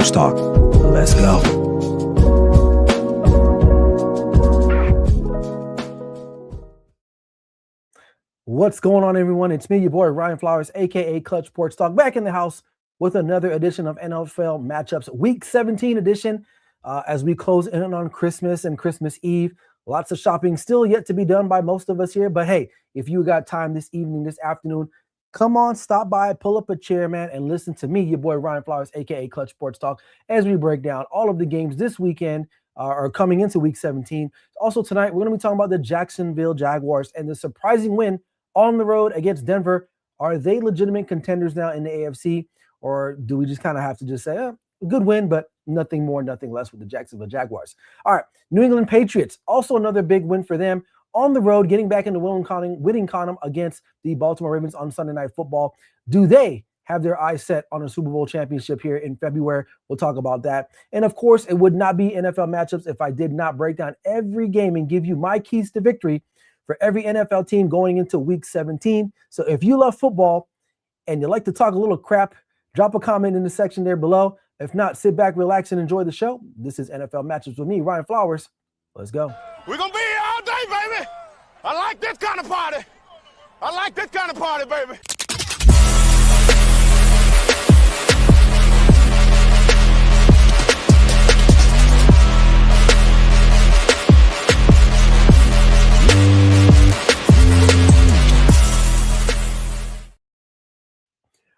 Sports Talk. Let's go. What's going on, everyone? It's me, your boy, Ryan Flowers, a.k.a. Clutch Sports Talk, back in the house with another edition of NFL Matchups, Week 17 edition, as we close in on Christmas and Christmas Eve. Lots of shopping still yet to be done by most of us here, but hey, if you got time this evening, this afternoon, come on, stop by, pull up a chair, man, and listen to me, your boy, Ryan Flowers, a.k.a. Clutch Sports Talk, as we break down all of the games this weekend are coming into Week 17. Also tonight, we're going to be talking about the Jacksonville Jaguars and the surprising win on the road against Denver. Are they legitimate contenders now in the AFC, or do we just kind of have to just say, good win, but nothing more, nothing less with the Jacksonville Jaguars? All right, New England Patriots, also another big win for them on the road, getting back into winning column against the Baltimore Ravens on Sunday Night Football. Do they have their eyes set on a Super Bowl championship here in February? We'll talk about that. And of course, it would not be NFL matchups if I did not break down every game and give you my keys to victory for every NFL team going into Week 17. So if you love football and you like to talk a little crap, drop a comment in the section there below. If not, sit back, relax, and enjoy the show. This is NFL Matchups with me, Ryan Flowers. Let's go. We're going to be here all day, baby. I like this kind of party. I like this kind of party, baby.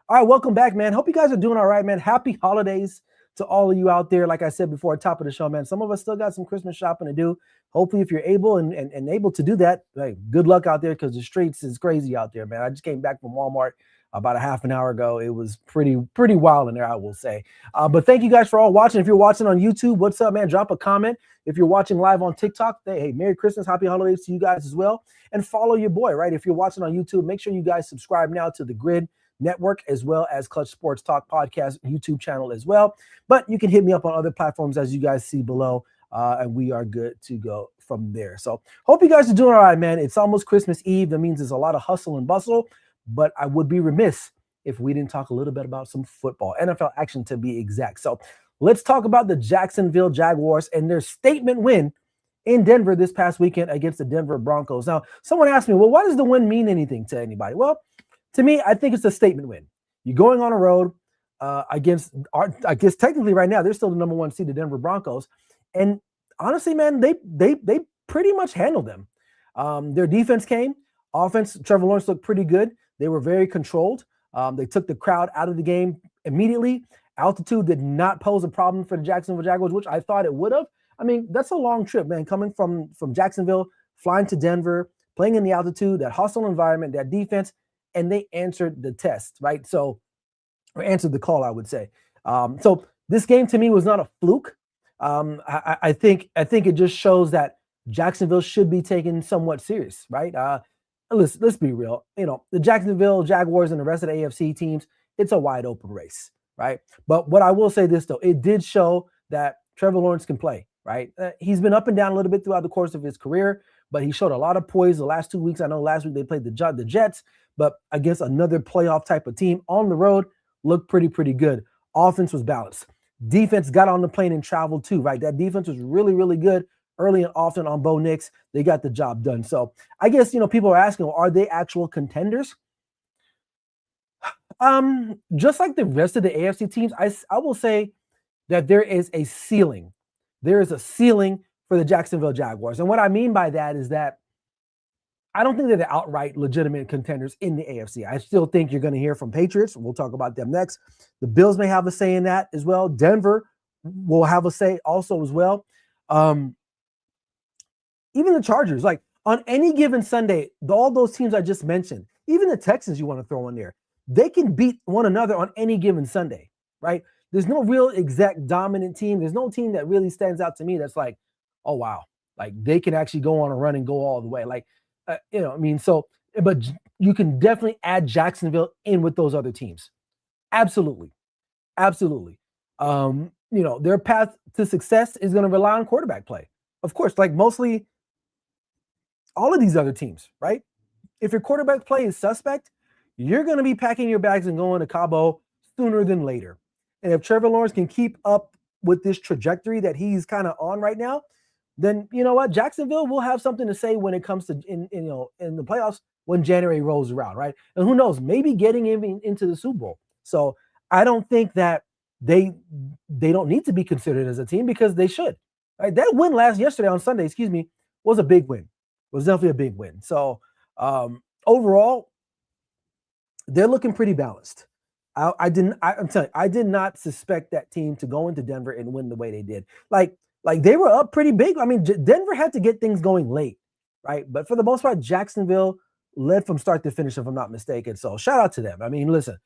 All right, welcome back, man. Hope you guys are doing all right, man. Happy holidays to all of you out there. Like I said before at the top of the show, man, some of us still got some Christmas shopping to do. Hopefully, if you're able and able to do that, hey, good luck out there, because the streets is crazy out there, man. I just came back from Walmart about a half an hour ago. It was pretty wild in there, I will say. But thank you guys for all watching. If you're watching on YouTube, what's up, man? Drop a comment. If you're watching live on TikTok, hey, Merry Christmas, Happy Holidays to you guys as well. And follow your boy, right? If you're watching on YouTube, make sure you guys subscribe now to the Grid Network, as well as Clutch Sports Talk Podcast YouTube channel as well. But you can hit me up on other platforms, as you guys see below, and we are good to go from there. So hope you guys are doing all right, man. It's almost Christmas Eve. That means there's a lot of hustle and bustle, but I would be remiss if we didn't talk a little bit about some football, NFL action to be exact. So let's talk about the Jacksonville Jaguars and their statement win in Denver this past weekend against the Denver Broncos. Now, someone asked me, well, why does the win mean anything to anybody? Well, to me, I think it's a statement win. You're going on a road against, I guess technically right now, they're still the number one seed, the Denver Broncos. And honestly, man, they pretty much handled them. Their defense came. Offense, Trevor Lawrence looked pretty good. They were very controlled. They took the crowd out of the game immediately. Altitude did not pose a problem for the Jacksonville Jaguars, which I thought it would have. I mean, that's a long trip, man, coming from Jacksonville, flying to Denver, playing in the altitude, that hostile environment, that defense. And they answered the test, right? So, or answered the call, I would say. So this game to me was not a fluke. I think it just shows that Jacksonville should be taken somewhat serious, right? Let's be real. You know, the Jacksonville Jaguars and the rest of the AFC teams, it's a wide open race, right? But what I will say this though, it did show that Trevor Lawrence can play, right? He's been up and down a little bit throughout the course of his career, but he showed a lot of poise the last 2 weeks. I know last week they played the Jets, but against another playoff type of team on the road, looked pretty good. Offense was balanced. Defense got on the plane and traveled too, right? That defense was really good early and often on Bo Nix. They got the job done. So I guess, people are asking, well, are they actual contenders? Just like the rest of the AFC teams, I will say that there is a ceiling. There is a ceiling for the Jacksonville Jaguars. And what I mean by that is that I don't think they're the outright legitimate contenders in the AFC. I still think you're going to hear from Patriots. We'll talk about them next. The Bills may have a say in that as well. Denver will have a say also as well. Even the Chargers, like on any given Sunday, all those teams I just mentioned, even the Texans you want to throw in there, they can beat one another on any given Sunday, right? There's no real exact dominant team. There's no team that really stands out to me that's like, oh, wow, like they can actually go on a run and go all the way. Like, but you can definitely add Jacksonville in with those other teams. Absolutely. Their path to success is going to rely on quarterback play. Of course, like mostly all of these other teams, right? If your quarterback play is suspect, you're going to be packing your bags and going to Cabo sooner than later. And if Trevor Lawrence can keep up with this trajectory that he's kind of on right now, then you know what? Jacksonville will have something to say when it comes to in the playoffs when January rolls around, right? And who knows, maybe getting into the Super Bowl. So I don't think that they don't need to be considered as a team because they should. Right? That win yesterday on Sunday, was a big win. It was definitely a big win. So overall, they're looking pretty balanced. I'm telling you, I did not suspect that team to go into Denver and win the way they did. Like they were up pretty big. I mean, Denver had to get things going late, right? But for the most part, Jacksonville led from start to finish, if I'm not mistaken. So shout out to them. I mean, listen,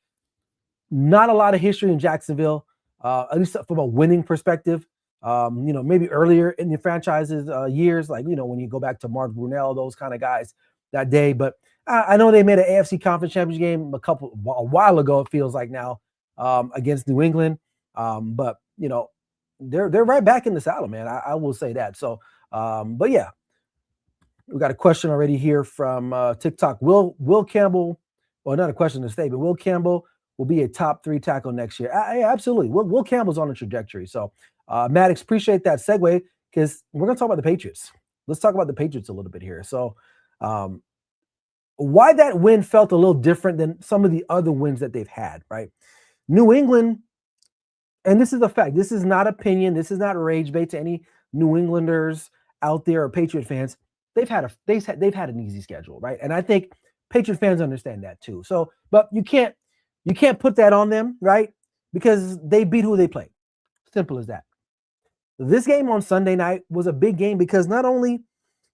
not a lot of history in Jacksonville, at least from a winning perspective. Maybe earlier in the franchise's years, like, when you go back to Mark Brunell, those kind of guys that day. But I know they made an AFC Conference Championship game a while ago, it feels like now, against New England. But, they're right back in the saddle, man. I will say that. So, but yeah, we got a question already here from TikTok. Will Campbell, well, not a question to state, but Will Campbell will be a top 3 tackle next year? Yeah, absolutely. Will Campbell's on a trajectory. So, Maddox, appreciate that segue because we're going to talk about the Patriots. Let's talk about the Patriots a little bit here. So, why that win felt a little different than some of the other wins that they've had, right? New England, and this is a fact. This is not opinion. This is not rage bait to any New Englanders out there or Patriot fans. They've had an easy schedule, right? And I think Patriot fans understand that too. So, but you can't put that on them, right? Because they beat who they played. Simple as that. This game on Sunday night was a big game because not only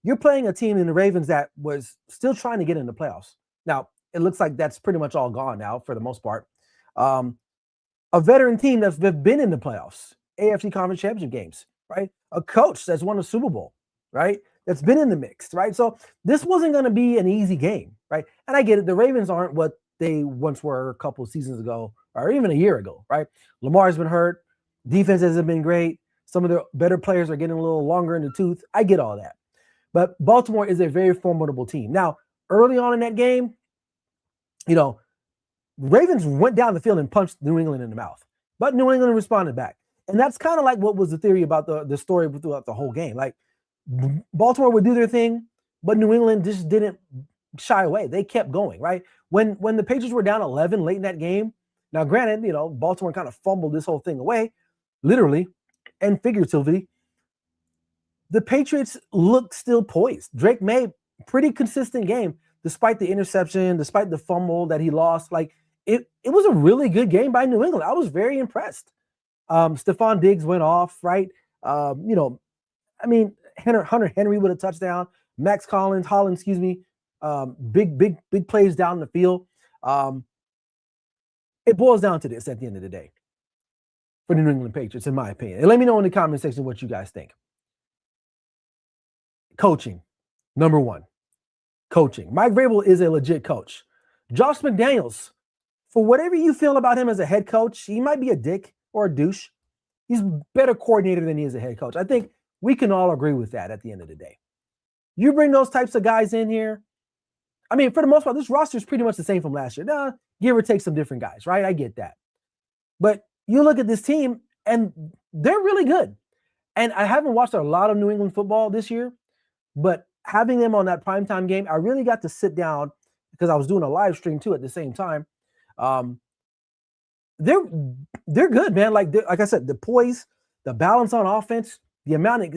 you're playing a team in the Ravens that was still trying to get in the playoffs. Now, it looks like that's pretty much all gone now for the most part. A veteran team that's been in the playoffs, AFC Conference Championship games, right? A coach that's won a Super Bowl, right? That's been in the mix, right? So this wasn't going to be an easy game, right? And I get it. The Ravens aren't what they once were a couple of seasons ago or even a year ago, right? Lamar's been hurt. Defense hasn't been great. Some of the better players are getting a little longer in the tooth. I get all that. But Baltimore is a very formidable team. Now, early on in that game, Ravens went down the field and punched New England in the mouth. But New England responded back. And that's kind of like what was the theory about the story throughout the whole game. Like, Baltimore would do their thing, but New England just didn't shy away. They kept going, right? When the Patriots were down 11 late in that game, now granted, Baltimore kind of fumbled this whole thing away, literally and figuratively. The Patriots looked still poised. Drake made pretty consistent game, despite the interception, despite the fumble that he lost. Like, it was a really good game by New England. I was very impressed. Stephon Diggs went off, right? Hunter Henry with a touchdown. Max Hollins, big plays down the field. It boils down to this at the end of the day for the New England Patriots, in my opinion. And let me know in the comment section what you guys think. Coaching, number one. Coaching. Mike Vrabel is a legit coach. Josh McDaniels, for whatever you feel about him as a head coach, he might be a dick or a douche. He's a better coordinator than he is a head coach. I think we can all agree with that at the end of the day. You bring those types of guys in here. I mean, for the most part, this roster is pretty much the same from last year. Now, give or take some different guys, right? I get that. But you look at this team, and they're really good. And I haven't watched a lot of New England football this year, but having them on that primetime game, I really got to sit down because I was doing a live stream too at the same time. They're good, man. Like I said, the poise, the balance on offense, the amount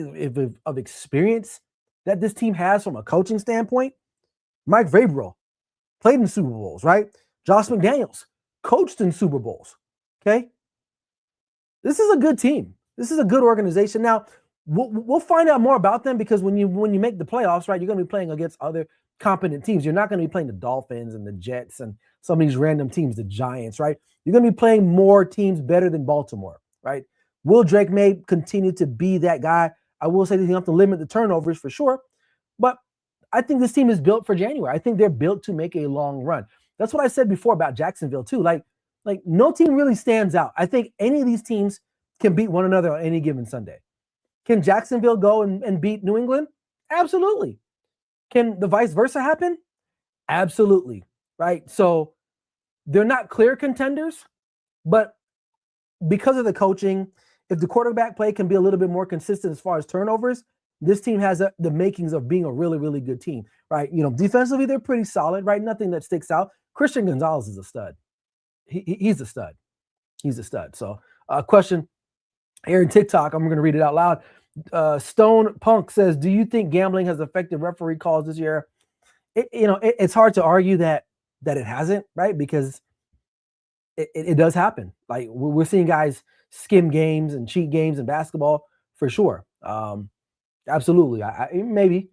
of experience that this team has from a coaching standpoint. Mike Vrabel played in Super Bowls, right? Josh McDaniels coached in Super Bowls. Okay, this is a good team. This is a good organization. Now, we'll find out more about them because when you make the playoffs, right, you're going to be playing against other competent teams. You're not going to be playing the Dolphins and the Jets and some of these random teams, the Giants, right? You're going to be playing more teams better than Baltimore, right? Will Drake May continue to be that guy? I will say that you have to limit the turnovers for sure, but I think this team is built for January. I think they're built to make a long run. That's what I said before about Jacksonville too. Like no team really stands out. I think any of these teams can beat one another on any given Sunday. Can Jacksonville go and beat New England? Absolutely. Can the vice versa happen? Absolutely. Right? So they're not clear contenders, but because of the coaching, if the quarterback play can be a little bit more consistent as far as turnovers, this team has the makings of being a really, really good team, right? Defensively, they're pretty solid, right? Nothing that sticks out. Christian Gonzalez is a stud. He's a stud. He's a stud. So, question here in TikTok, I'm going to read it out loud. Stone Punk says, do you think gambling has affected referee calls this year? It's hard to argue that it hasn't, right? Because it does happen. Like we're seeing guys skim games and cheat games in basketball for sure. Absolutely. Maybe,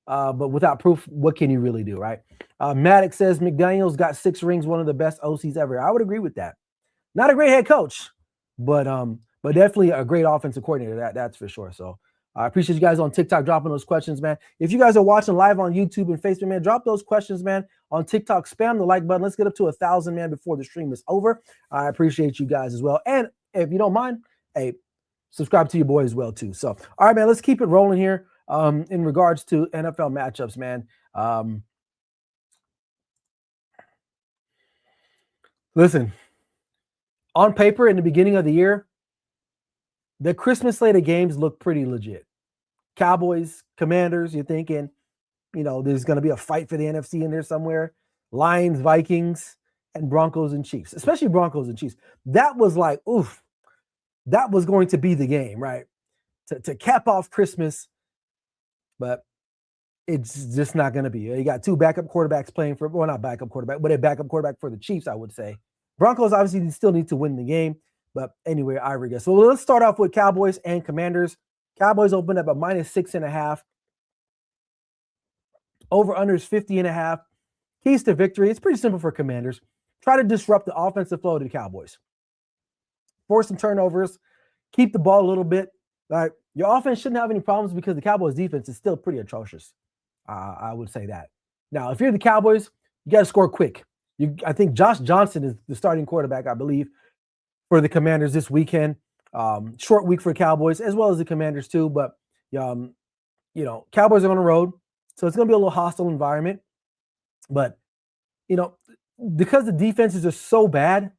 but without proof, what can you really do, right? Maddox says McDaniels got 6 rings, one of the best OCs ever. I would agree with that. Not a great head coach, but definitely a great offensive coordinator. That's for sure. So I appreciate you guys on TikTok dropping those questions, man. If you guys are watching live on YouTube and Facebook, man, drop those questions, man. On TikTok, spam the like button. Let's get up to 1,000, man, before the stream is over. I appreciate you guys as well. And if you don't mind, hey, subscribe to your boy as well, too. So, all right, man, let's keep it rolling here in regards to NFL matchups, man. Listen, on paper in the beginning of the year, the Christmas slate of games look pretty legit. Cowboys, Commanders, you're thinking, there's going to be a fight for the NFC in there somewhere. Lions, Vikings, and Broncos and Chiefs, especially Broncos and Chiefs. That was like, oof, that was going to be the game, right? To cap off Christmas, but it's just not going to be. You got 2 backup quarterbacks playing for, well, not backup quarterback, but a backup quarterback for the Chiefs, I would say. Broncos obviously still need to win the game, but anyway, I reguess. So let's start off with Cowboys and Commanders. Cowboys opened up at -6.5. Over-under is 50.5. Keys to victory. It's pretty simple for Commanders. Try to disrupt the offensive flow of the Cowboys. Force some turnovers. Keep the ball a little bit. Right? Your offense shouldn't have any problems because the Cowboys' defense is still pretty atrocious. I would say that. Now, if you're the Cowboys, you got to score quick. I think Josh Johnson is the starting quarterback, I believe, for the Commanders this weekend. Short week for Cowboys as well as the Commanders too. But Cowboys are on the road, so it's going to be a little hostile environment. But because the defenses are so bad,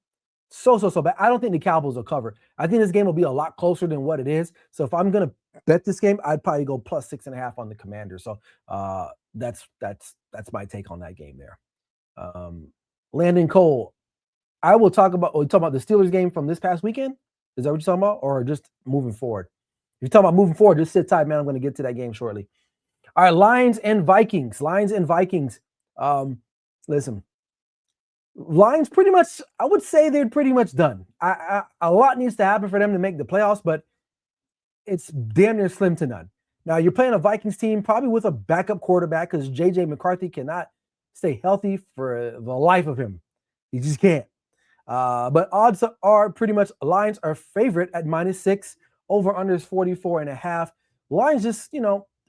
so bad, I don't think the Cowboys will cover. I think this game will be a lot closer than what it is. So if I'm going to bet this game, I'd probably go +6.5 on the Commanders. So that's my take on that game there. Landon Cole, I will talk about. Oh, you talking about the Steelers game from this past weekend? Is that what you're talking about, or just moving forward? If you're talking about moving forward, just sit tight, man. I'm going to get to that game shortly. All right, Lions and Vikings. Listen, Lions pretty much. I would say they're pretty much done. A lot needs to happen for them to make the playoffs, but it's damn near slim to none. Now you're playing a Vikings team probably with a backup quarterback because J.J. McCarthy cannot stay healthy for the life of him. He just can't. But odds are pretty much Lions are favorite at -6. Over under is 44.5. Lions just,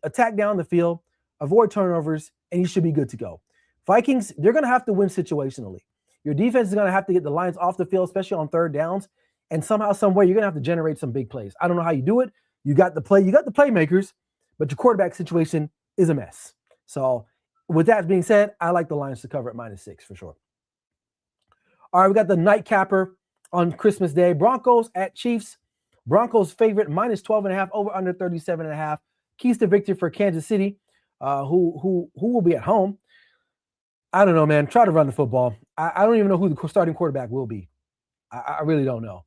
attack down the field, avoid turnovers, and you should be good to go. Vikings, they're going to have to win situationally. Your defense is going to have to get the Lions off the field, especially on third downs. And somehow, some way, you're going to have to generate some big plays. I don't know how you do it. You got the playmakers, but your quarterback situation is a mess. So with that being said, I like the Lions to cover at -6 for sure. All right, we got the nightcapper on Christmas Day. Broncos at Chiefs. Broncos favorite -12.5, over under 37.5. Keys to victory for Kansas City, who will be at home. I don't know, man. Try to run the football. I don't even know who the starting quarterback will be. I really don't know.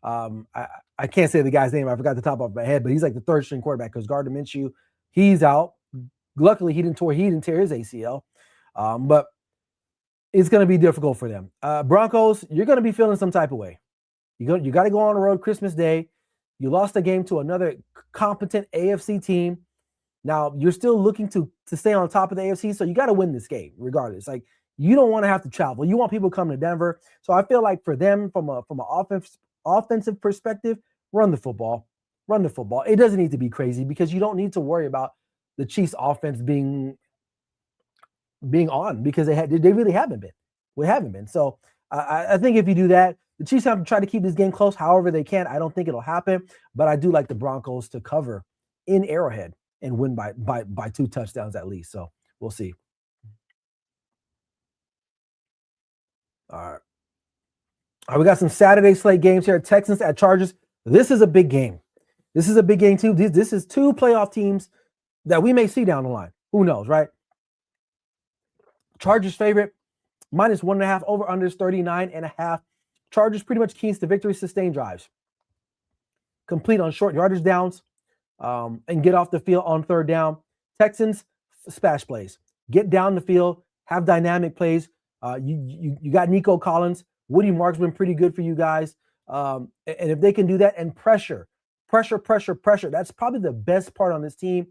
I can't say the guy's name. I forgot the top of my head, but he's like the third string quarterback because Gardner Minshew, he's out. Luckily, he didn't tear his ACL, but it's going to be difficult for them. Broncos, you're going to be feeling some type of way. You got to go on the road Christmas Day. You lost a game to another competent AFC team. Now you're still looking to stay on top of the AFC, so you got to win this game regardless. Like you don't want to have to travel. You want people coming to Denver. So I feel like for them, from an offensive perspective, run the football. It doesn't need to be crazy because you don't need to worry about the Chiefs' offense being on because they really haven't been. We haven't been. So I think if you do that, the Chiefs have to try to keep this game close however they can. I don't think it'll happen, but I do like the Broncos to cover in Arrowhead and win by 2 touchdowns at least. So we'll see. All right. We got some Saturday slate games here. Texans at Chargers. This is a big game. This is a big game too. This is two playoff teams that we may see down the line. Who knows, right? Chargers favorite, -1.5, over unders 39.5. Chargers pretty much keys to victory, sustain drives. Complete on short yardage downs, and get off the field on third down. Texans, splash plays. Get down the field, have dynamic plays. You got Nico Collins. Woody Mark's been pretty good for you guys. And if they can do that and pressure. That's probably the best part on this team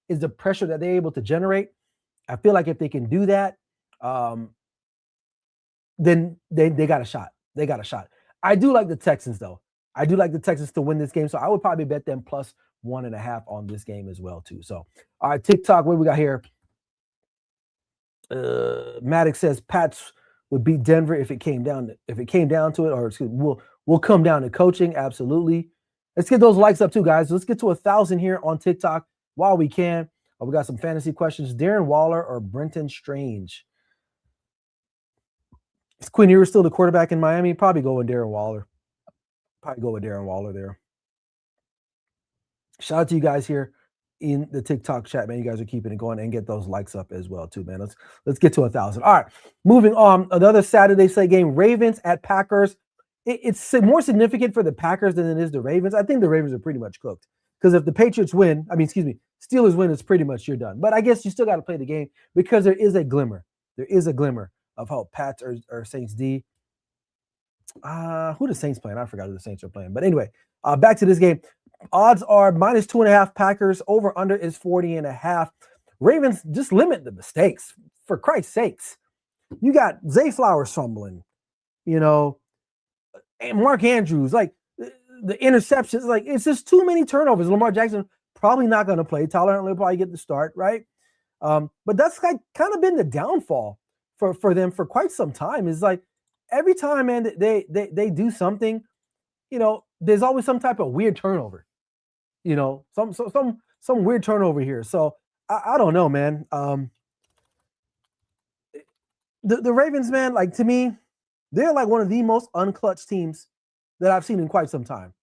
is the pressure that they're able to generate. I feel like if they can do that, then they got a shot. They got a shot. I do like the Texans, though. I do like the Texans to win this game, so I would probably bet them +1.5 on this game as well, too. So, all right, TikTok, what do we got here? Maddox says Pats would beat Denver if it came down to it, or we'll come down to coaching. Absolutely. Let's get those likes up too, guys. Let's get to 1,000 here on TikTok while we can. We got some fantasy questions. Darren Waller or Brenton Strange? Is Quinn Ewers still the quarterback in Miami? Probably go with Darren Waller. There. Shout out to you guys here in the TikTok chat, man. You guys are keeping it going, and get those likes up as well too, man. Let's get to 1,000. All right, moving on. Another Saturday slate game: Ravens at Packers. It's more significant for the Packers than it is the Ravens. I think the Ravens are pretty much cooked because if the Patriots win, Steelers win, it's pretty much you're done. But I guess you still got to play the game because there is a glimmer. There is a glimmer of hope. Pats or Saints D. Who the Saints playing? I forgot who the Saints are playing. But anyway, back to this game. Odds are -2.5 Packers. Over under is 40.5. Ravens, just limit the mistakes. For Christ's sakes. You got Zay Flowers fumbling, and Mark Andrews, like the interceptions, like it's just too many turnovers. Lamar Jackson probably not going to play. Tyler Huntley will probably get the start, right? But that's kind of been the downfall for them for quite some time. Is like every time, man, they do something, there's always some type of weird turnover. Some weird turnover here. So I don't know, man. The Ravens, man, like to me, they're like one of the most unclutched teams that I've seen in quite some time.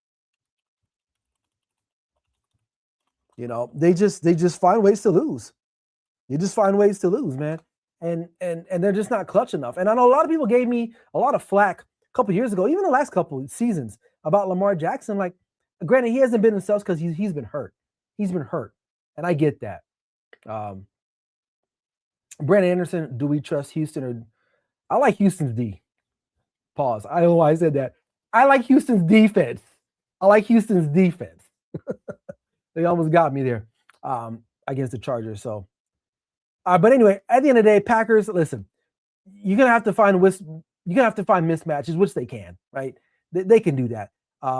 They just find ways to lose. They just find ways to lose, man. And they're just not clutch enough. And I know a lot of people gave me a lot of flack a couple years ago, even the last couple of seasons, about Lamar Jackson. Like, granted, he hasn't been himself because he's been hurt. He's been hurt. And I get that. Brandon Anderson, do we trust Houston? Or I like Houston's D. Pause. I don't know why I said that. I like Houston's defense. They almost got me there against the Chargers. So, but anyway, at the end of the day, Packers. Listen, you're gonna have to find mismatches, which they can, right? They can do that.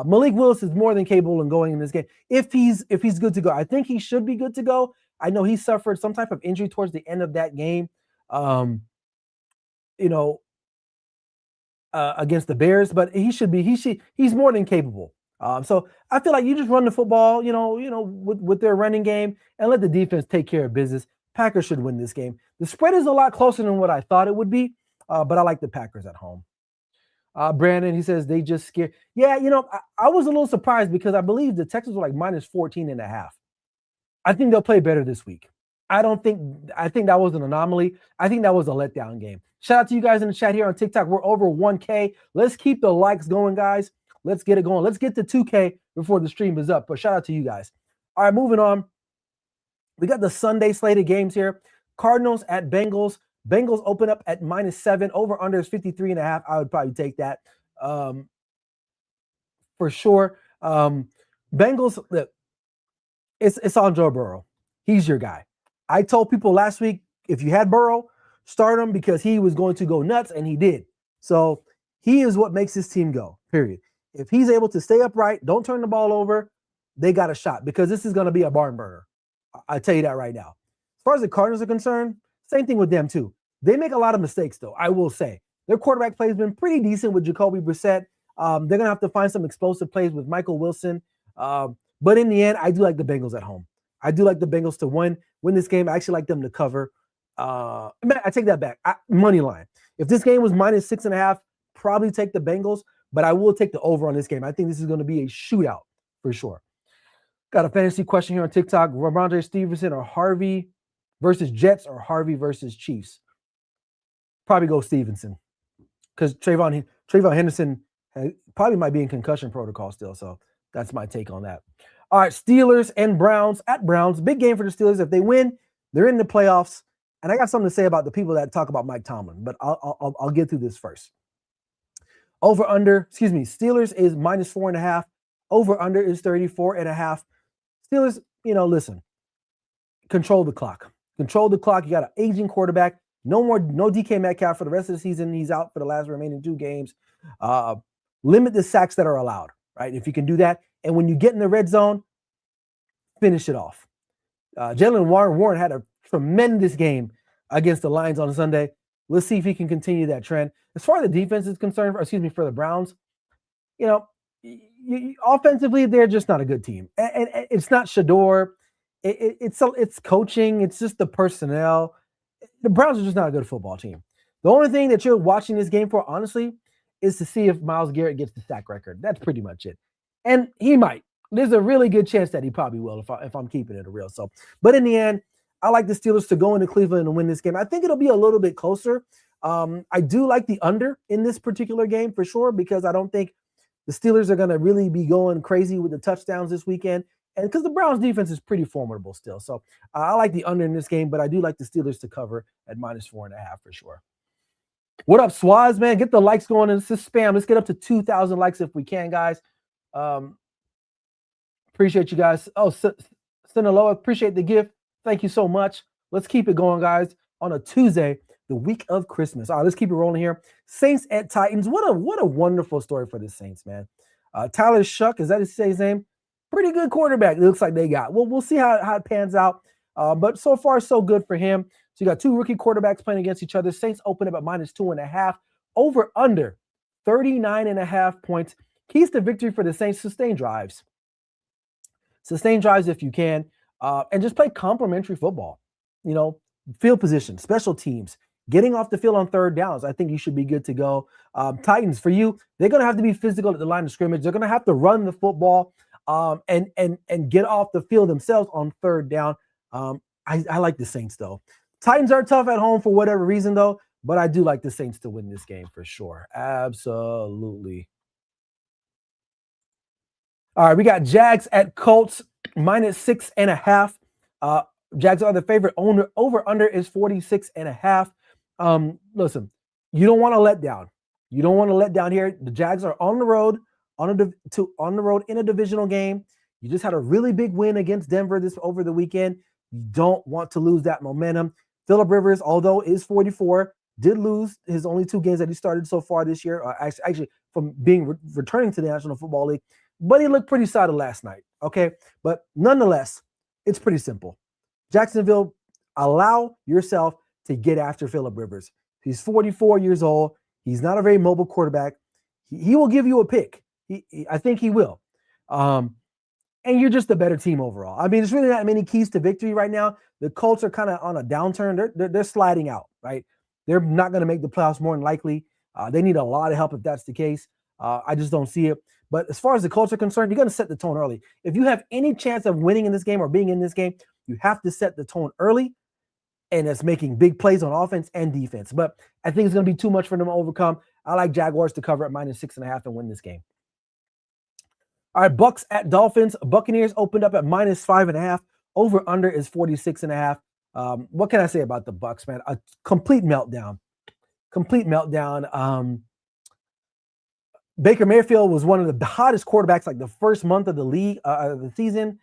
Malik Willis is more than capable in going in this game if he's good to go. I think he should be good to go. I know he suffered some type of injury towards the end of that game. Against the Bears, but he's more than capable. So I feel like you just run the football, with their running game and let the defense take care of business. Packers should win this game. The spread is a lot closer than what I thought it would be, but I like the Packers at home. Brandon, he says they just scared. Yeah, I was a little surprised because I believe the Texans were like -14.5. I think they'll play better this week. I think that was an anomaly. I think that was a letdown game. Shout out to you guys in the chat here on TikTok. We're over 1K. Let's keep the likes going, guys. Let's get it going. Let's get to 2K before the stream is up. But shout out to you guys. All right, moving on. We got the Sunday slated games here. Cardinals at Bengals. Bengals open up at -7. Over under is 53.5. I would probably take that for sure. Bengals, look, it's on Joe Burrow. He's your guy. I told people last week, if you had Burrow, start him because he was going to go nuts, and he did. So he is what makes this team go, period. If he's able to stay upright, don't turn the ball over, they got a shot because this is going to be a barn burner. I tell you that right now. As far as the Cardinals are concerned, same thing with them too. They make a lot of mistakes, though, I will say. Their quarterback play has been pretty decent with Jacoby Brissett. They're going to have to find some explosive plays with Michael Wilson. But in the end, I do like the Bengals at home. I do like the Bengals to win this game. I actually like them to cover. I take that back. Money line. If this game was -6.5, probably take the Bengals. but I will take the over on this game. I think this is going to be a shootout for sure. Got a fantasy question here on TikTok. Ramondre Stevenson or Harvey versus Jets or Harvey versus Chiefs? Probably go Stevenson because Trayvon Henderson probably might be in concussion protocol still. So that's my take on that. All right, Steelers and Browns at Browns. Big game for the Steelers. If they win, they're in the playoffs. And I got something to say about the people that talk about Mike Tomlin, but I'll get through this first. Steelers is -4.5. Over under is 34.5. Steelers, listen, control the clock. Control the clock. You got an aging quarterback. No DK Metcalf for the rest of the season. He's out for the last remaining 2 games. Limit the sacks that are allowed, right? If you can do that. And when you get in the red zone, finish it off. Jalen Warren had a tremendous game against the Lions on Sunday. Let's see if he can continue that trend. As far as the defense is concerned, for the Browns, offensively, they're just not a good team. And it's not Shador. It's coaching. It's just the personnel. The Browns are just not a good football team. The only thing that you're watching this game for, honestly, is to see if Myles Garrett gets the sack record. That's pretty much it. And he might. There's a really good chance that he probably will if I'm keeping it real. So, but in the end, I like the Steelers to go into Cleveland and win this game. I think it'll be a little bit closer. I do like the under in this particular game for sure because I don't think the Steelers are going to really be going crazy with the touchdowns this weekend. And because the Browns defense is pretty formidable still. So I like the under in this game, but I do like the Steelers to cover at -4.5 for sure. What up, Swaz, man? Get the likes going. It's just spam. Let's get up to 2,000 likes if we can, guys. Appreciate you guys. Oh, Sinaloa, appreciate the gift. Thank you so much. Let's keep it going, guys, on a Tuesday, the week of Christmas. All right, let's keep it rolling here. Saints at Titans. What a wonderful story for the Saints, man. Tyler Shuck, is that his name? Pretty good quarterback. It looks like they got. Well, we'll see how it pans out. But so far, so good for him. So you got 2 rookie quarterbacks playing against each other. Saints open up at -2.5. Over under 39.5 points. Keys to victory for the Saints: sustain drives. Sustain drives if you can. And just play complementary football. Field position, special teams, getting off the field on third downs. I think you should be good to go. Titans, for you, they're going to have to be physical at the line of scrimmage. They're going to have to run the football and get off the field themselves on third down. I like the Saints, though. Titans are tough at home for whatever reason, though, but I do like the Saints to win this game for sure. Absolutely. All right, we got Jags at Colts, -6.5. Jags are the favorite. Over-under is 46.5. Listen, you don't want to let down. You don't want to let down here. The Jags are on the road, on the road in a divisional game. You just had a really big win against Denver over the weekend. You don't want to lose that momentum. Phillip Rivers, although is 44, did lose his only 2 games that he started so far this year. Actually, from returning to the National Football League. But he looked pretty solid last night, okay? But nonetheless, it's pretty simple. Jacksonville, allow yourself to get after Phillip Rivers. He's 44 years old. He's not a very mobile quarterback. He will give you a pick. I think he will. And you're just a better team overall. I mean, there's really not many keys to victory right now. The Colts are kind of on a downturn. They're sliding out, right? They're not going to make the playoffs more than likely. They need a lot of help if that's the case. I just don't see it. But as far as the Colts are concerned, you're going to set the tone early. If you have any chance of winning in this game or being in this game, you have to set the tone early, and it's making big plays on offense and defense. But I think it's going to be too much for them to overcome. I like Jaguars to cover at -6.5 and win this game. All right, Bucks at Dolphins. Buccaneers opened up at -5.5. Over-under is 46.5. What can I say about the Bucks, man? A complete meltdown. Baker Mayfield was one of the hottest quarterbacks like the first month of the league, the season.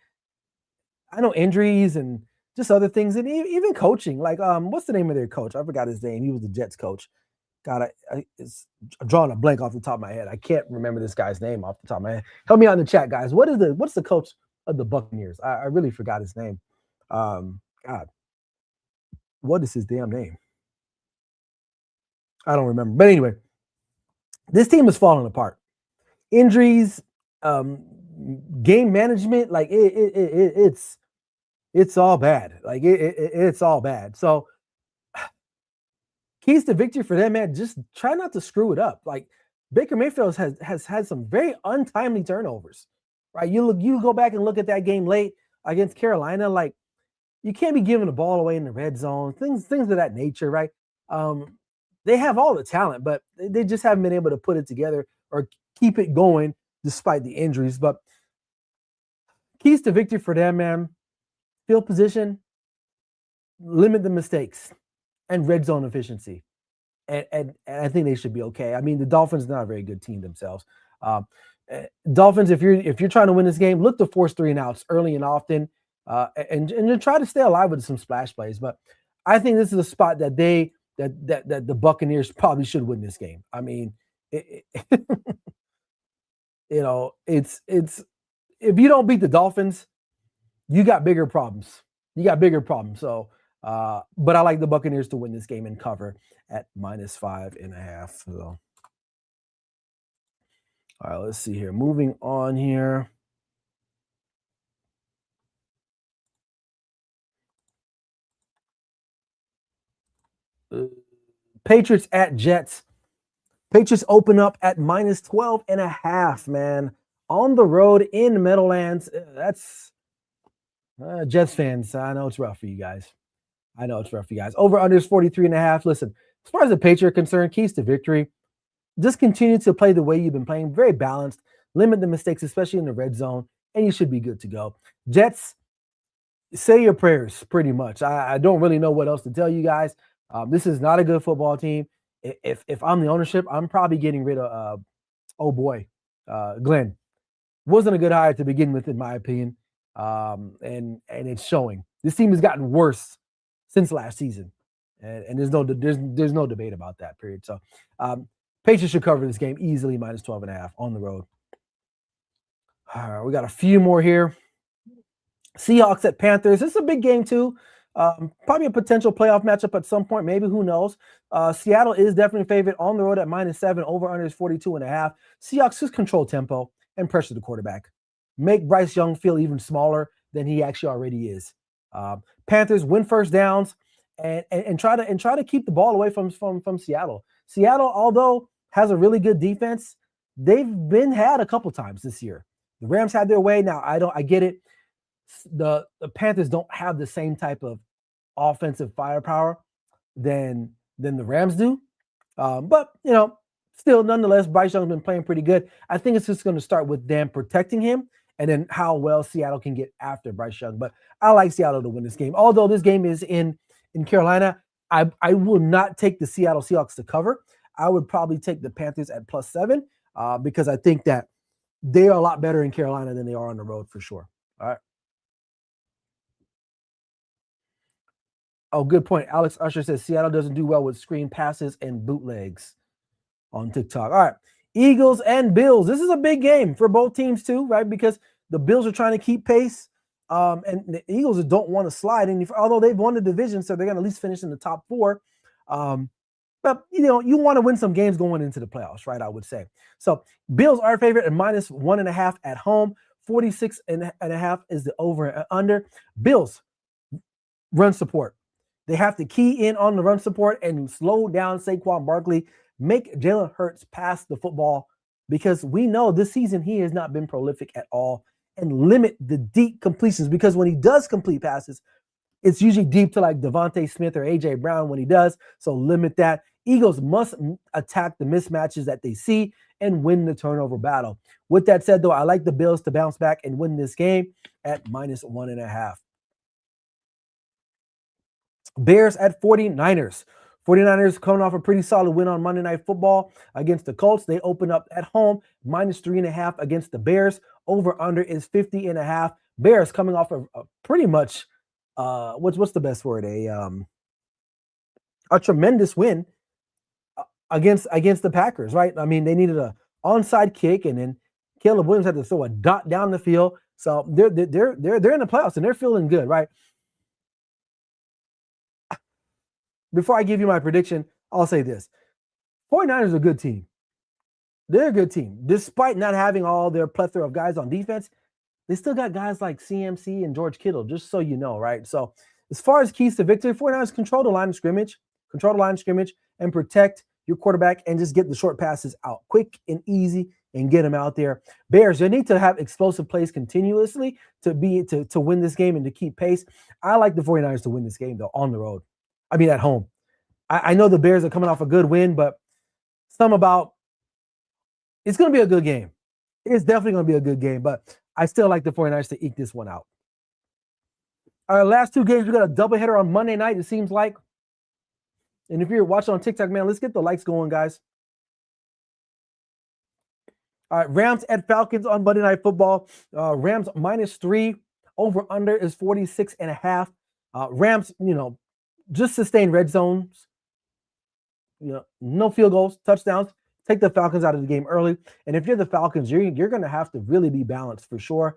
I know injuries and just other things, and even coaching. Like, what's the name of their coach? I forgot his name. He was the Jets coach. God, I'm drawing a blank off the top of my head. I can't remember this guy's name off the top of my head. Help me out in the chat, guys. What's the coach of the Buccaneers? I really forgot his name. God, what is his damn name? I don't remember. But anyway, this team is falling apart. Injuries, game management, like it's all bad. Like it's all bad. So keys to victory for them, man, just try not to screw it up. Like Baker Mayfield has had some very untimely turnovers, right? You go back and look at that game late against Carolina, like you can't be giving the ball away in the red zone, things of that nature, right? They have all the talent, but they just haven't been able to put it together or keep it going despite the injuries. But keys to victory for them, man, field position, limit the mistakes, and red zone efficiency. And I think they should be okay. I mean, the Dolphins are not a very good team themselves. Dolphins, if you're trying to win this game, look to force 3 and outs early and often, and try to stay alive with some splash plays. But I think this is a spot that the Buccaneers probably should win this game. I mean, it's if you don't beat the Dolphins, you got bigger problems. So, but I like the Buccaneers to win this game and cover at -5.5. So, all right, let's see here. Moving on here. Patriots at Jets. Patriots open up at -12.5, man. On the road in Meadowlands. That's Jets fans. I know it's rough for you guys. Over under is 43.5. Listen, as far as the Patriots are concerned, keys to victory. Just continue to play the way you've been playing, very balanced. Limit the mistakes, especially in the red zone, and you should be good to go. Jets, say your prayers, pretty much. I don't really know what else to tell you guys. This is not a good football team. If I'm the ownership, I'm probably getting rid of, Glenn. Wasn't a good hire to begin with, in my opinion, and it's showing. This team has gotten worse since last season, and there's no debate about that. Period. So, Patriots should cover this game easily, -12.5 on the road. All right, we got a few more here. Seahawks at Panthers. This is a big game too. Probably a potential playoff matchup at some point. Maybe, who knows? Seattle is definitely favorite on the road at -7. Over under is 42.5. Seahawks just control tempo and pressure the quarterback. Make Bryce Young feel even smaller than he actually already is. Panthers win first downs and try to keep the ball away from Seattle. Seattle, although has a really good defense, they've been had a couple times this year. The Rams had their way. Now I get it. The Panthers don't have the same type of offensive firepower than the Rams do. But still, nonetheless, Bryce Young's been playing pretty good. I think it's just going to start with them protecting him and then how well Seattle can get after Bryce Young. But I like Seattle to win this game. Although this game is in Carolina, I will not take the Seattle Seahawks to cover. I would probably take the Panthers at +7 because I think that they are a lot better in Carolina than they are on the road for sure. All right. Oh, good point. Alex Usher says Seattle doesn't do well with screen passes and bootlegs on TikTok. All right. Eagles and Bills. This is a big game for both teams too, right? Because the Bills are trying to keep pace. And the Eagles don't want to slide any, although they've won the division, so they're going to at least finish in the top 4. But you want to win some games going into the playoffs, right? I would say. So Bills are favorite at -1.5 at home. 46.5 is the over and under. Bills run support. They have to key in on the run support and slow down Saquon Barkley, make Jalen Hurts pass the football, because we know this season he has not been prolific at all, and limit the deep completions, because when he does complete passes, it's usually deep to like Devontae Smith or A.J. Brown when he does, so limit that. Eagles must attack the mismatches that they see and win the turnover battle. With that said, though, I like the Bills to bounce back and win this game at -1.5. Bears at 49ers. 49ers coming off a pretty solid win on Monday Night Football against the Colts. They open up at home, -3.5 against the Bears. Over under is 50.5. Bears coming off a pretty much, what's the best word? A tremendous win against the Packers, right? I mean, they needed a onside kick, and then Caleb Williams had to throw a dot down the field. So they're in the playoffs and they're feeling good, right? Before I give you my prediction, I'll say this. 49ers are a good team. They're a good team. Despite not having all their plethora of guys on defense, they still got guys like CMC and George Kittle, just so you know, right? So as far as keys to victory, 49ers control the line of scrimmage, and protect your quarterback and just get the short passes out quick and easy and get them out there. Bears, they need to have explosive plays continuously to win this game and to keep pace. I like the 49ers to win this game, though, on the road. I mean, at home. I know the Bears are coming off a good win, but it's going to be a good game. It's definitely going to be a good game, but I still like the 49ers to eke this one out. Our last two games, we got a doubleheader on Monday night, it seems like. And if you're watching on TikTok, man, let's get the likes going, guys. All right, Rams at Falcons on Monday Night Football. Rams -3. Over-under is 46.5. Rams, just sustained red zones. No field goals, touchdowns. Take the Falcons out of the game early. And if you're the Falcons, you're going to have to really be balanced for sure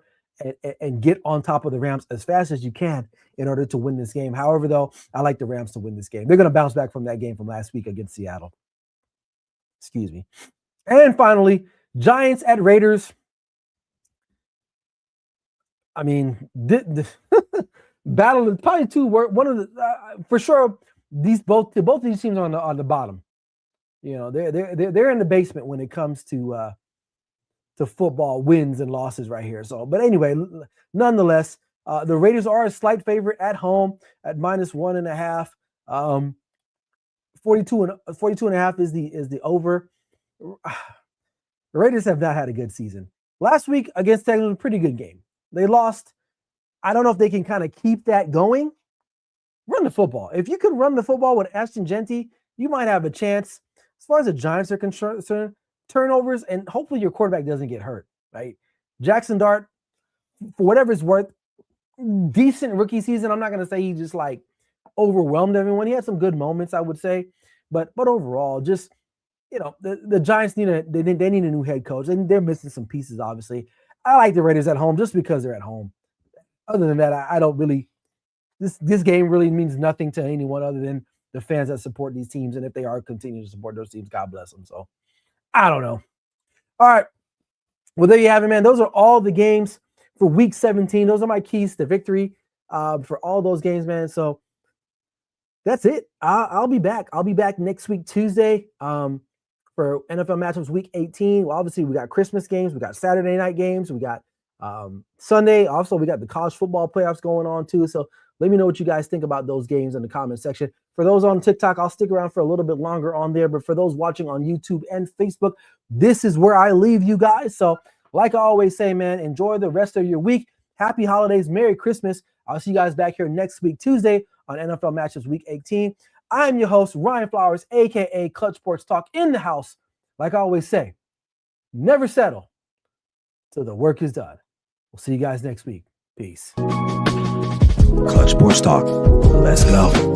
and get on top of the Rams as fast as you can in order to win this game. However, though, I like the Rams to win this game. They're going to bounce back from that game from last week against Seattle. Excuse me. And finally, Giants at Raiders. I mean, battle is probably one of the for sure. Both of these teams are on the bottom. They're in the basement when it comes to football wins and losses right here. So, but anyway, nonetheless, the Raiders are a slight favorite at home at -1.5. 42.5 is the over. The Raiders have not had a good season. Last week against Texans was a pretty good game. They lost. I don't know if they can kind of keep that going. Run the football. If you could run the football with Ashton Genty, you might have a chance. As far as the Giants are concerned, turnovers, and hopefully your quarterback doesn't get hurt, right? Jackson Dart, for whatever it's worth, decent rookie season. I'm not going to say he just like overwhelmed everyone. He had some good moments, I would say. But overall, just, the Giants need a new head coach, and they're missing some pieces, obviously. I like the Raiders at home just because they're at home. Other than that, I don't really – this game really means nothing to anyone other than the fans that support these teams. And if they are continuing to support those teams, God bless them. So, I don't know. All right. Well, there you have it, man. Those are all the games for Week 17. Those are my keys to victory for all those games, man. So, that's it. I'll be back. I'll be back next week, Tuesday, for NFL matchups Week 18. Well, obviously, we got Christmas games. We got Saturday night games. We got Sunday. Also, we got the college football playoffs going on, too. So, let me know what you guys think about those games in the comment section. For those on TikTok, I'll stick around for a little bit longer on there. But for those watching on YouTube and Facebook, this is where I leave you guys. So, like I always say, man, enjoy the rest of your week. Happy holidays. Merry Christmas. I'll see you guys back here next week, Tuesday, on NFL Matchups Week 18. I'm your host, Ryan Flowers, a.k.a. Clutch Sports Talk in the house. Like I always say, never settle till the work is done. We'll see you guys next week. Peace. Clutch Sports Talk. Let's go.